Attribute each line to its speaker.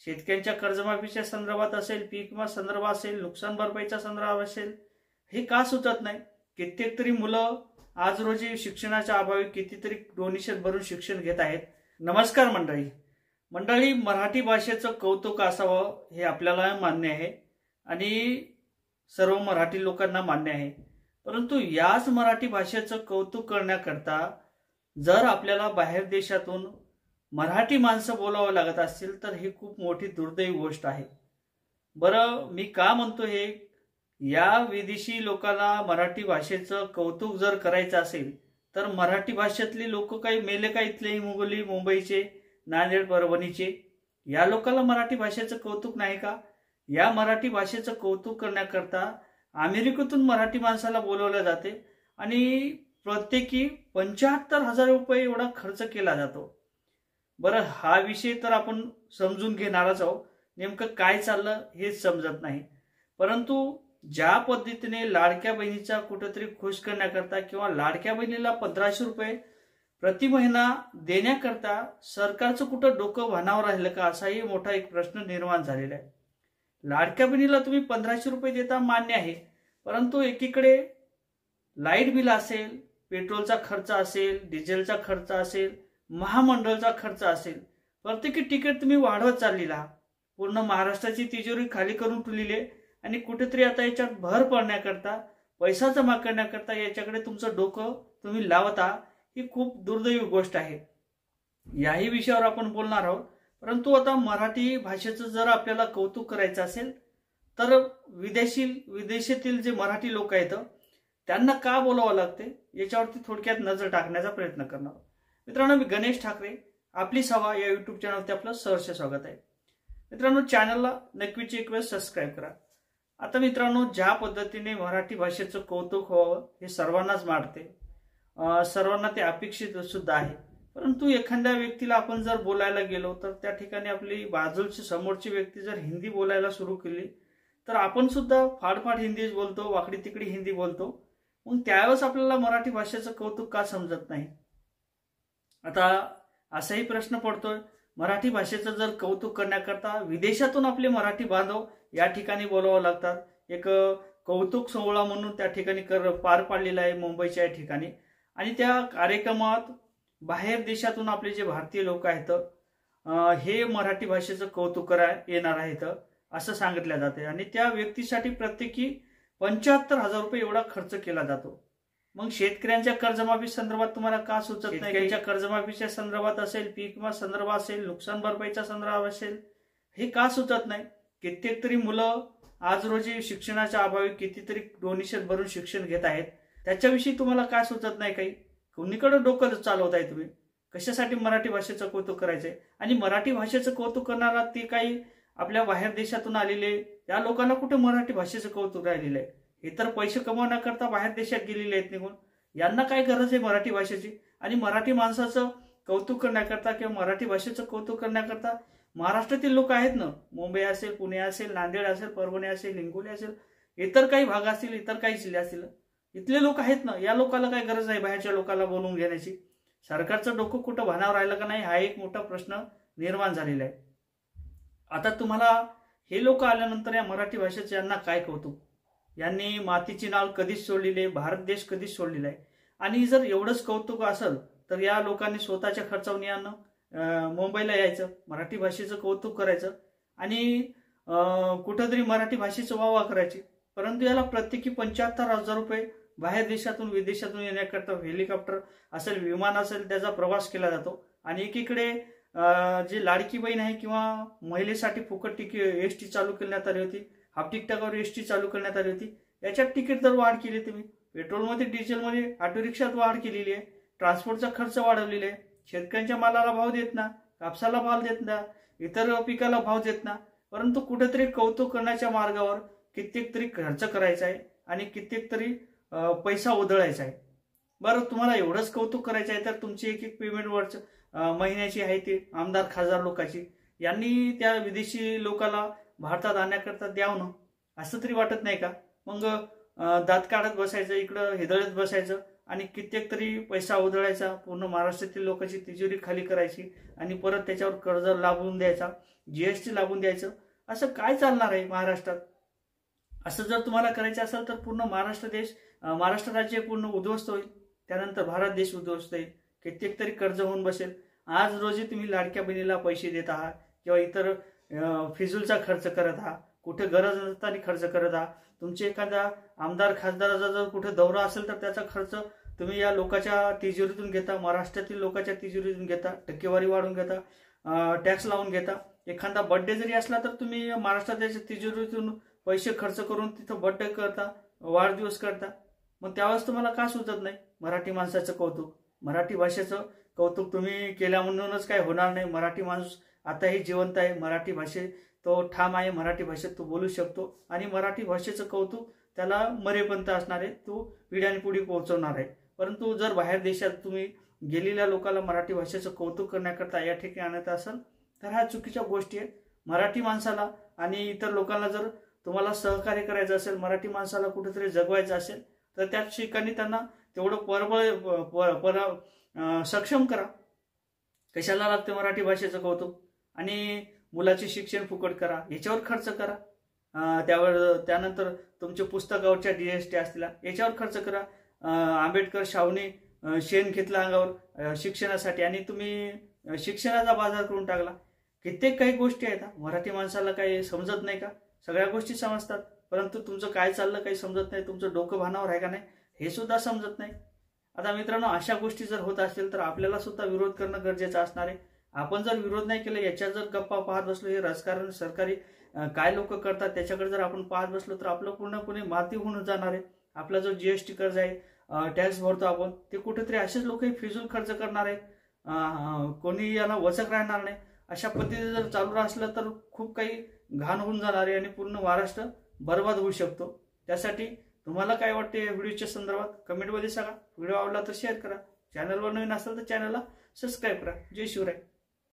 Speaker 1: शेतकऱ्यांच्या कर्जमाफीच्या संदर्भात असेल, पीक विमा संदर्भात असेल, नुकसान भरपाईच्या संदर्भात असेल, हे का सुचत नाही? कित्येक तरी मुलं आज रोजी शिक्षणाच्या अभावी कितीतरी डोनेशन भरून शिक्षण घेत आहेत। नमस्कार मंडळी, मराठी भाषेचं कौतुक असावं हे आपल्याला मान्य आहे आणि सर्व मराठी लोकांना मान्य आहे। परंतु याच मराठी भाषेचं कौतुक करण्याकरता जर आपल्याला बाहेर देशातून मराठी माणसं बोलावं लागत असतील तर ही खूप मोठी दुर्दैवी गोष्ट आहे। बरं, मी का म्हणतो हे? या विदेशी लोकांना मराठी भाषेचं कौतुक जर करायचं असेल तर मराठी भाषेतली लोक काही मेले का? इथले मुंबई, मुंबईचे, नांदेड, परभणीचे या लोकांना मराठी भाषेचं कौतुक नाही का? या मराठी भाषेचं कौतुक करण्याकरता अमेरिकेतून मराठी माणसाला बोलवले जाते आणि प्रत्येकी 75,000 रुपये एवढा खर्च केला जातो। बरं, हा विषय तर आपण समजून घेणारच आहोत, नेमकं काय चाललं हेच समजत नाही। परंतु ज्या पद्धतीने लाडक्या बहिणीचा कुठेतरी खुश करण्याकरता किंवा लाडक्या बहिणीला 1500 रुपये प्रति महिना देण्याकरता सरकारचं कुठं डोकं भानावर राहिलं का, असाही मोठा एक प्रश्न निर्माण झालेला आहे। लाडक्या बहिणीला तुम्ही 1500 रुपये देता मान्य आहे, परंतु एकीकडे लाईट बिल असेल, पेट्रोलचा खर्च असेल, डिझेलचा खर्च असेल, महामंडळाचा खर्च असेल, प्रत्येकी तिकीट तुम्ही वाढवत चाललेला आहात। पूर्ण महाराष्ट्राची तिजोरी खाली करून ठेवलेली आहे आणि कुठेतरी आता याच्यात भर पडण्याकरता, पैसा जमा करण्याकरता याच्याकडे तुमचं डोकं तुम्ही लावत आहात। ही खूप दुर्दैवी गोष्ट आहे। याही विषयावर आपण बोलणार आहोत। परंतु आता मराठी भाषेचं जर आपल्याला कौतुक करायचं असेल तर विदेशातील जे मराठी लोक आहेत त्यांना का बोलावं लागते याच्यावरती थोडक्यात नजर टाकण्याचा प्रयत्न करणार। मित्रांनो, मी गणेश ठाकरे, आपली सभा या युट्यूब चॅनलवरती आपलं सहर्ष स्वागत आहे। मित्रांनो, चॅनलला नक्कीच एक वेळ सबस्क्राईब करा। आता मित्रांनो, ज्या पद्धतीने मराठी भाषेचं कौतुक व्हावं हे सर्वांनाच वाटते, सर्वांना ते अपेक्षित सुद्धा आहे। परंतु एखाद्या व्यक्तीला आपण जर बोलायला गेलो तर त्या ठिकाणी आपली बाजूची समोरची व्यक्ती जर हिंदी बोलायला सुरू केली तर आपण सुद्धा फाडफाड हिंदीच बोलतो, वाकडी तिकडी हिंदी बोलतो। मग त्यावेळेस आपल्याला मराठी भाषेचं कौतुक का समजत नाही? आता असाही प्रश्न पडतोय, मराठी भाषेचं जर कौतुक करण्याकरता विदेशातून आपले मराठी बांधव या ठिकाणी बोलावं लागतात। एक कौतुक सोहळा म्हणून त्या ठिकाणी पार पाडलेला आहे मुंबईच्या या ठिकाणी, आणि त्या कार्यक्रमात बाहेर देशातून आपले जे भारतीय लोक आहेत हे मराठी भाषेचं कौतुक येणार आहेत असं सांगितलं जाते आणि त्या व्यक्तीसाठी प्रत्येकी 75,000 रुपये एवढा खर्च केला जातो। मग शेतकऱ्यांच्या कर्जमाफी संदर्भात तुम्हाला का सुचत नाही? शेतकऱ्यांच्या कर्जमाफीच्या संदर्भात असेल, पीक विमा संदर्भात असेल, नुकसान भरपाईच्या संदर्भात असेल, हे का सुचत नाही? कित्येक तरी मुलं आज रोजी शिक्षणाच्या अभावी कितीतरी डोनेशन भरून शिक्षण घेत आहेत, त्याच्याविषयी तुम्हाला काय सुचत नाही? काही कोणीकडे डोकं चालवताय तुम्ही? कशासाठी मराठी भाषेचं कौतुक करायचंय? आणि मराठी भाषेचं कौतुक करणारा ते काही आपल्या बाहेर देशातून आलेले या लोकांना कुठे मराठी भाषेचं कौतुक राहिलेलं आहे? हे तर पैसे कमवण्याकरता बाहेर देशात गेलेले आहेत निघून। यांना काय गरज आहे मराठी भाषेची? आणि मराठी माणसाचं कौतुक करण्याकरता किंवा मराठी भाषेचं कौतुक करण्याकरता महाराष्ट्रातील लोक आहेत ना, मुंबई असेल, पुणे असेल, नांदेड असेल, परभणी असेल, हिंगोली असेल, इतर काही भाग असतील, इतर काही जिल्हे असतील, इथले लोक आहेत ना। या लोकांना काय गरज आहे बाहेरच्या लोकांना बोलवून घेण्याची? सरकारचं डोकं कुठं भानावर राहिलं का नाही, हा एक मोठा प्रश्न निर्माण झालेला आहे। आता तुम्हाला हे लोक आल्यानंतर या मराठी भाषेचं यांना काय कौतुक? यांनी मातीची नाळ कधीच सोडलेली आहे, भारत देश कधीच सोडलेला आहे। आणि जर एवढंच कौतुक असेल तर या लोकांनी स्वतःच्या खर्चावून यानं मुंबईला यायचं, मराठी भाषेचं कौतुक करायचं आणि कुठंतरी मराठी भाषेचं वाहवा करायची। परंतु याला प्रत्येकी 75,000 रुपये बाहेर देशातून विदेशातून येण्याकरता हेलिकॉप्टर असेल, विमान असेल, त्याचा प्रवास केला जातो। आणि एकीकडे जे लाडकी बहीण आहे किंवा महिलेसाठी फुकट एसटी चालू करण्यात आली होती, हाफ तिकिटावर एसटी चालू करण्यात आली होती, याच्यात तिकीट जर वाढ केली तुम्ही, पेट्रोलमध्ये, डिझेलमध्ये, ऑटो रिक्षात वाढ केलेली आहे, ट्रान्सपोर्टचा खर्च वाढवलेला आहे, शेतकऱ्यांच्या मालाला भाव देत ना, कापसाला भाव देत ना, इतर पिकाला भाव देत ना, परंतु कुठेतरी कौतुक करण्याच्या मार्गावर कित्येक तरी खर्च करायचा आहे आणि कित्येक तरी पैसा उधळायचा आहे। बरं, तुम्हाला एवढंच कौतुक करायचं आहे तर तुमची एक पेमेंट वरच महिन्याची आहे ती आमदार खासदार लोकांची, यांनी त्या विदेशी लोकांना भारतात आणण्याकरता द्यावं ना, असं तरी वाटत नाही का? मग दात काढत बसायचं, इकडं हिदळत बसायचं आणि कित्येक तरी पैसा उधळायचा, पूर्ण महाराष्ट्रातील लोकांची तिजोरी खाली करायची आणि परत त्याच्यावर कर्ज लावून द्यायचा जीएसटी लागून द्यायचं, असं काय चालणार आहे महाराष्ट्रात? असं जर तुम्हाला करायचं असेल तर पूर्ण महाराष्ट्र राज्य पूर्ण उद्ध्वस्त होईल, त्यानंतर भारत देश उद्ध्वस्त होईल, कित्येक तरी कर्ज होऊन बसेल. आज रोजी तुम्ही लाडक्या बहिणीला पैसे देत आहात किंवा इतर फिजूलचा खर्च करत आहात, कुठे गरज नसताना खर्च करत आहात. तुमचे एखादा आमदार खासदाराचा जर कुठे दौरा असेल तर त्याचा खर्च तुम्ही या लोकांच्या तिजोरीतून घेता, महाराष्ट्रातील लोकांच्या तिजोरीतून घेता, टक्केवारी वाढवून घेता, टॅक्स लावून घेता. एखादा बर्थडे जरी असला तर तुम्ही महाराष्ट्राच्या तिजोरीतून पैसे खर्च करून तिथं बर्थडे करता, वाढदिवस करता. मग त्यावेळेस तुम्हाला का सुचत नाही मराठी माणसाचं कौतुक, मराठी भाषेचं कौतुक तुम्ही केल्या म्हणूनच काय होणार नाही. मराठी माणूस आताही जिवंत आहे, मराठी भाषेत तो ठाम आहे, मराठी भाषेत तो बोलू शकतो आणि मराठी भाषेचं कौतुक त्याला मरेपर्यंत असणार आहे, तो पिढ्यानपिढी पोहोचवणार आहे. परंतु जर बाहेर देशात तुम्ही गेलेल्या लोकांना मराठी भाषेचं कौतुक करण्याकरता या ठिकाणी आणत असाल तर ह्या चुकीच्या गोष्टी आहेत. मराठी माणसाला आणि इतर लोकांना जर तुम्हाला सहकार्य करायचं असेल, मराठी माणसाला कुठेतरी जगवायचं असेल तर त्याच ठिकाणी त्यांना तेवढं सक्षम करा. कशाला लागते मराठी भाषेचं कौतुक? आणि मुलाचे शिक्षण फुकट करा, याच्यावर खर्च करा. त्यानंतर तुमच्या पुस्तकावरच्या जीएसटी असतील याच्यावर खर्च करा. आंबेडकर शाहूने शेण घेतला अंगावर शिक्षणासाठी आणि तुम्ही शिक्षणाचा बाजार करून टाकला. कित्येक काही गोष्टी आहेत. मराठी माणसाला काही समजत नाही का? सगळ्या गोष्टी समजतात, परंतु तुमचं काय चाललं काही समजत नाही. तुमचं डोकं भानावर आहे का नाही हे सुद्धा समजत नाही. आता मित्रांनो, अशा गोष्टी जर होत असतील तर आपल्याला सुद्धा विरोध करणं गरजेचं असणार आहे. आपण जर विरोध नाही केला, याच्या जर गप्पा पाहत बसलो, हे राजकारण सरकारी काय लोक करतात त्याच्याकडे जर आपण पाहत बसलो तर आपलं पूर्णपणे माती होऊन जाणार आहे. आपला जो जीएसटी कर्ज आहे, टॅक्स भरतो आपण, ते कुठेतरी असेच लोक फिजूल खर्च करणार आहेत, कोणी याला वचक राहणार नाही. अशा पद्धतीने जर चालू असलं तर खूप काही घाण होऊन जाणार आहे आणि पूर्ण महाराष्ट्र बर्बाद होऊ शकतो. त्यासाठी तुम्हाला काय वाटते या व्हिडिओच्या संदर्भात कमेंटमध्ये सांगा. व्हिडिओ आवडला तर शेअर करा, चॅनलवर नवीन असेल तर चॅनलला सबस्क्राईब करा. जय शिवराय.